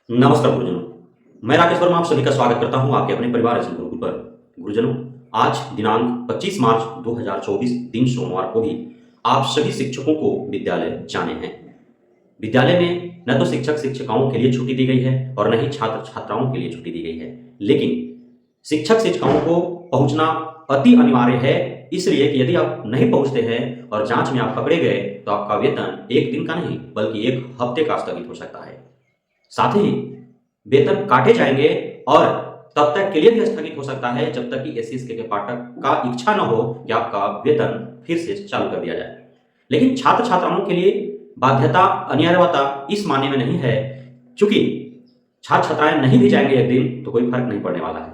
नमस्कार गुरुजनों, मैं राकेश वर्मा आप सभी का स्वागत करता हूं आपके अपने परिवार एसएम गुरुकुल पर। गुरुजनों, आज दिनांक 25 मार्च 2024 दिन सोमवार को भी आप सभी शिक्षकों को विद्यालय जाने हैं। विद्यालय में न तो शिक्षक शिक्षिकाओं के लिए छुट्टी दी गई है और न ही छात्र छात्राओं के लिए छुट्टी दी गई है, लेकिन शिक्षक शिक्षिकाओं को पहुंचना अति अनिवार्य है, इसलिए कि यदि आप नहीं पहुंचते हैं और जांच में आप पकड़े गए तो आपका वेतन एक दिन का नहीं बल्कि एक हफ्ते का स्थगित हो सकता है। साथ ही वेतन काटे जाएंगे और तब तक के लिए भी स्थगित हो सकता है जब तक कि एससीएसके के पाठक का इच्छा न हो कि आपका वेतन फिर से चालू कर दिया जाए। लेकिन छात्र छात्राओं के लिए बाध्यता अनिवार्यता इस मायने में नहीं है, क्योंकि छात्र छात्राएं नहीं भी जाएंगे एक दिन तो कोई फर्क नहीं पड़ने वाला है।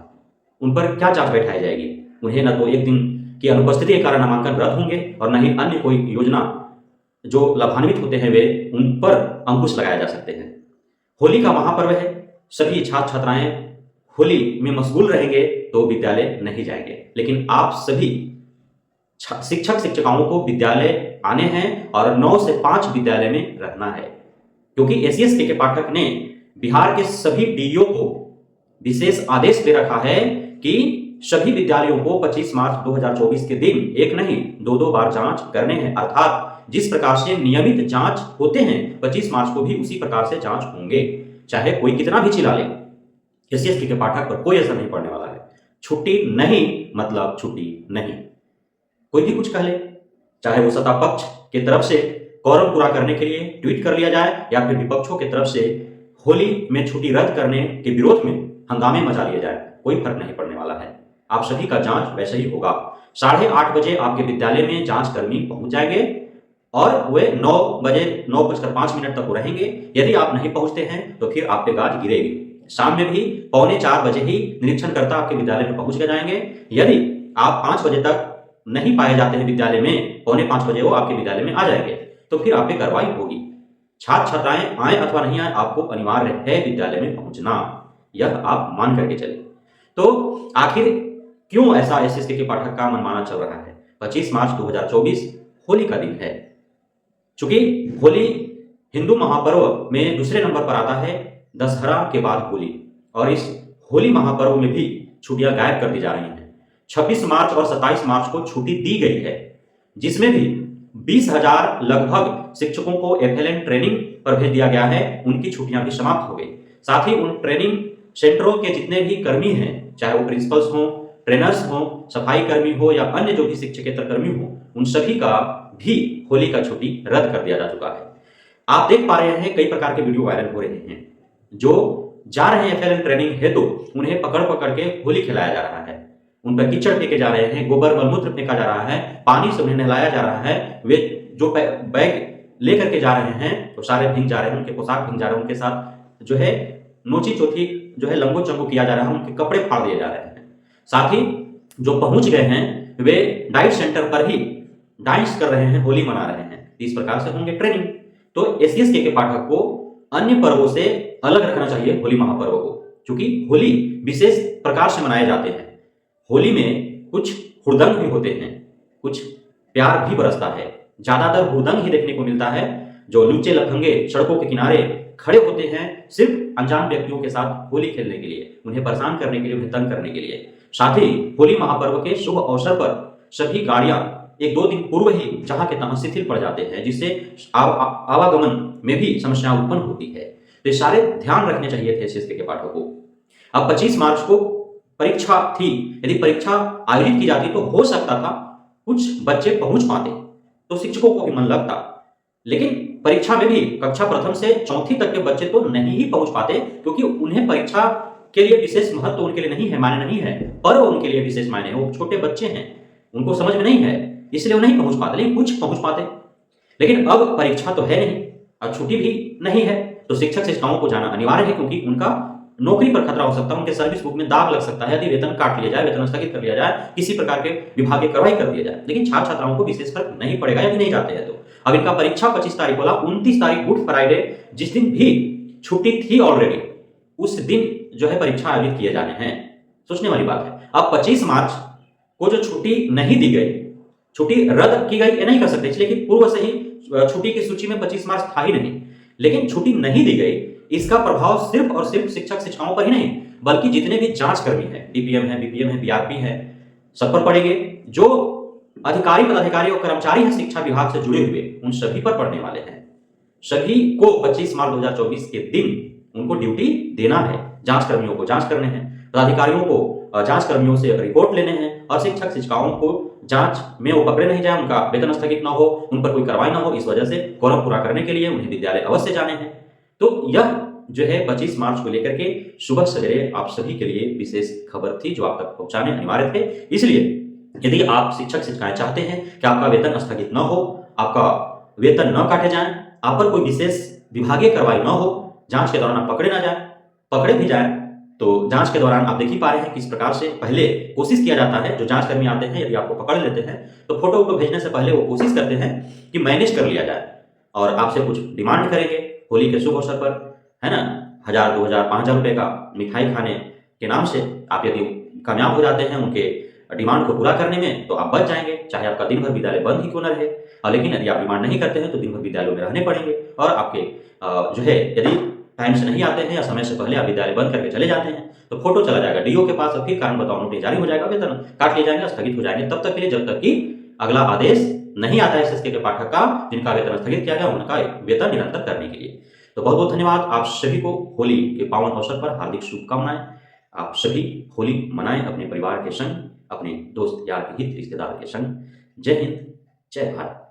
उन पर क्या जांच बैठाई जाएगी? उन्हें न तो एक दिन की अनुपस्थिति के कारण नामांकन रद्द होंगे और न ही अन्य कोई योजना जो लाभान्वित होते हैं वे उन पर अंकुश लगाया जा सकते हैं। होली का महापर्व है, सभी छात्र छात्राएं होली में मशगूल रहेंगे तो विद्यालय नहीं जाएंगे, लेकिन आप सभी शिक्षक शिक्षिकाओं को विद्यालय आने हैं और 9 से 5 विद्यालय में रहना है, क्योंकि एससीएसके के पाठक ने बिहार के सभी डीईओ को विशेष आदेश दे रखा है कि सभी विद्यालयों को 25 मार्च 2024 के दिन एक नहीं 2-2 बार जांच करने हैं, अर्थात जिस प्रकार से नियमित जांच होते हैं 25 मार्च को भी उसी प्रकार से जांच होंगे। चाहे कोई कितना भी चिल्ला ले, एससीएसटी के पाठक पर कोई असर नहीं पड़ने वाला है। छुट्टी नहीं मतलब छुट्टी नहीं, कोई भी कुछ कह ले, चाहे वो सत्ता पक्ष की तरफ से कोरम पूरा करने के लिए ट्वीट कर लिया जाए या फिर विपक्षों की तरफ से होली में छुट्टी रद्द करने के विरोध में हंगामे मचा लिए जाए, कोई फर्क नहीं पड़ने वाला है। आप सभी का जांच वैसे ही होगा। 8:30 बजे आपके विद्यालय में जांच कर्मी पहुंच जाएंगे और वे 9 बजे 9:05 तक रहेंगे। यदि आप नहीं पहुंचते हैं तो फिर आप पे गाज गिरेगी। शाम में भी 3:45 बजे ही निरीक्षणकर्ता आपके विद्यालय में पहुंच जाएंगे। यदि आप 5 बजे तक नहीं पाए जाते हैं विद्यालय में, 4:45 बजे वो आपके विद्यालय में आ जाएंगे, तो फिर आप पे कार्रवाई होगी। छात्र छात्राएं आए अथवा नहीं आए, आपको अनिवार्य है विद्यालय में पहुंचना, यह आप मान करके चले। तो आखिर क्यों ऐसा एससीएसके के पाठक का मनमाना चल रहा है? 25 मार्च 2024 होली का दिन है। चूंकि होली हिंदू महापर्व में दूसरे नंबर पर आता है दशहरा के बाद होली, और इस होली महापर्व में भी छुट्टियां गायब कर दी जा रही हैं। 26 मार्च और 27 मार्च को छुट्टी दी गई है, जिसमें भी 20,000 लगभग शिक्षकों को एफएलएन ट्रेनिंग पर भेज दिया गया है। उनकी छुट्टियां भी समाप्त हो गई। साथ ही उन ट्रेनिंग सेंटरों के जितने भी कर्मी हैं, चाहे वो प्रिंसिपल्स हों, ट्रेनर्स हों, सफाई कर्मी हो या अन्य जो भी शिक्षकेतर कर्मी हो, उन सभी का भी होली का छुट्टी रद्द कर दिया जा चुका है। आप देख पा रहे हैं कई प्रकार के वीडियो वायरल हो रहे हैं। जो जा रहे हैं एफएलएन ट्रेनिंग हेतु उन्हें पकड़ पकड़ के होली खिलाया जा रहा है, उन पर कीचड़ फेंके जा रहे हैं, गोबर मलमूत्र फेंका जा रहा है, पानी से उन्हें नहलाया जा रहा है। वे जो बैग लेकर के जा रहे हैं तो सारे भीग जा रहे हैं, उनके पोशाक भीग जा रहे हैं, उनके साथ जो है नोची चोथी जो है लंगो चंगो किया जा रहा है, उनके कपड़े फाड़ दिए जा रहे हैं। साथ ही जो पहुंच गए हैं वे डाइट सेंटर पर ही डांस कर रहे हैं, होली मना रहे हैं। इस प्रकार से होंगे ट्रेनिंग। तो एससीएसके के पाठक को अन्य पर्वों से अलग रखना चाहिए होली महापर्व को, क्योंकि होली विशेष प्रकार से मनाए जाते हैं। होली में कुछ हुड़दंग भी होते हैं, कुछ प्यार भी बरसता है। ज्यादातर हुड़दंग ही देखने को मिलता है, जो लुच्चे लफंगे सड़कों के किनारे खड़े होते हैं सिर्फ अनजान व्यक्तियों के साथ होली खेलने के लिए, उन्हें परेशान करने के लिए, उन्हें तंग करने के लिए। साथ ही होली महापर्व के शुभ अवसर पर सभी गाड़ियां 1-2 दिन पूर्व ही जहां के तहां शिथिल पड़ जाते हैं, जिससे आवागमन में भी समस्या उत्पन्न होती है। तो ये सारे ध्यान रखने चाहिए थे एससीएसके के पाठकों को। अब 25 मार्च को परीक्षा थी, यदि परीक्षा आयोजित की जाती तो हो सकता था कुछ बच्चे पहुंच पाते तो शिक्षकों को भी मन लगता, लेकिन परीक्षा में भी कक्षा प्रथम से चौथी तक के बच्चे तो नहीं ही पहुंच पाते, क्योंकि उन्हें परीक्षा के लिए विशेष महत्व उनके लिए नहीं है, मायने नहीं है, पर्व उनके लिए विशेष मायने है। वो छोटे बच्चे हैं, उनको समझ में नहीं है, इसलिए वो नहीं पहुंच पाते, लेकिन कुछ पहुंच पाते। लेकिन अब परीक्षा तो है नहीं और छुट्टी भी नहीं है, तो शिक्षक शिक्षिकाओं को जाना अनिवार्य है, क्योंकि उनका नौकरी पर खतरा हो सकता है, उनके सर्विस बुक में दाग लग सकता है यदि वेतन काट लिया जाए, वेतन स्थगित कर लिया जाए, किसी प्रकार के विभागीय कार्रवाई कर दिया जाए। लेकिन छात्र छात्राओं को विशेष फर्क नहीं पड़ेगा यदि नहीं जाते हैं तो। अब इनका परीक्षा 25 तारीख वाला 29 तारीख गुड फ्राइडे, जिस दिन भी छुट्टी थी ऑलरेडी, उस दिन जो है परीक्षा आयोजित किए जाने हैं। सोचने वाली बात है। अब 25 मार्च को जो छुट्टी नहीं दी गई, छुट्टी रद्द की गई, ये नहीं कर सकते, इसलिए कि पूर्व से ही छुट्टी की सूची में 25 मार्च था ही नहीं, लेकिन छुट्टी नहीं दी गई, इसका प्रभाव सिर्फ और सिर्फ शिक्षक शिक्षाओं पर ही नहीं, बल्कि जितने भी जांचकर्मी हैं, डीपीएम है, बीपीएम है, बीआरपी है, सब पर पड़ेंगे। जो अधिकारी, पदाधिकारी और कर्मचारी हैं शिक्षा विभाग से जुड़े हुए, उन सभी पर पड़ने वाले हैं। सभी को 25 मार्च 2024 के दिन उनको ड्यूटी देना है, जांचकर्मियों को जांच करने हैं, पदाधिकारियों को जांचकर्मियों से रिपोर्ट लेने हैं, और शिक्षक शिक्षिकाओं को जांच में वो पकड़े नहीं जाए, उनका वेतन स्थगित ना हो, उन पर कोई कार्रवाई ना हो। इस वजह से कोरम पूरा करने के लिए उन्हें विद्यालय अवश्य जाने हैं। तो यह जो है 25 मार्च को लेकर के सुबह सवेरे आप सभी के लिए विशेष खबर थी, जो आप तक पहुंचाने अनिवार्य थे। इसलिए यदि आप शिक्षक शिक्षिकाएं चाहते हैं कि आपका वेतन स्थगित न हो, आपका वेतन न काटे जाए, आप पर कोई विशेष विभागीय कार्रवाई न हो, जांच के दौरान आप पकड़े ना जाए, पकड़े भी जाए तो जांच के दौरान आप देख ही पा रहे हैं किस प्रकार से पहले कोशिश किया जाता है। जो जांचकर्मी आते हैं, यदि आपको पकड़ लेते हैं तो फोटो वोटो भेजने से पहले वो कोशिश करते हैं कि मैनेज कर लिया जाए, और आपसे कुछ डिमांड करेंगे होली के शुभ अवसर पर, है ना, 1000, 2000, 5000 रुपए का मिठाई खाने के नाम से। आप यदि कामयाब हो जाते हैं उनके डिमांड को पूरा करने में, तो आप बच जाएंगे, चाहे आपका दिन भर विद्यालय बंद ही क्यों न रहे। लेकिन यदि आप डिमांड नहीं करते हैं तो दिन भर विद्यालयों में रहने पड़ेंगे, और आपके जो है यदि टाइम से नहीं आते हैं या समय से पहले आप विद्यालय बंद करके चले जाते हैं तो फोटो चला जाएगा डीओ के पास, और फिर कारण बताओ नोटिस जारी हो जाएगा, वेतन काट लिए जाएंगे, स्थगित हो जाएंगे तब तक के लिए, जब तक कि अगला आदेश नहीं आता है एसएसके के पाठक का, जिनका वेतन स्थगित किया गया, उनका वेतन निरंतर करने के लिए। तो बहुत बहुत धन्यवाद आप सभी को। होली के पावन अवसर पर हार्दिक शुभकामनाएं। आप सभी होली मनाएं अपने परिवार के संग, अपने दोस्त यार के हित रिश्तेदार के संग। जय हिंद, जय भारत।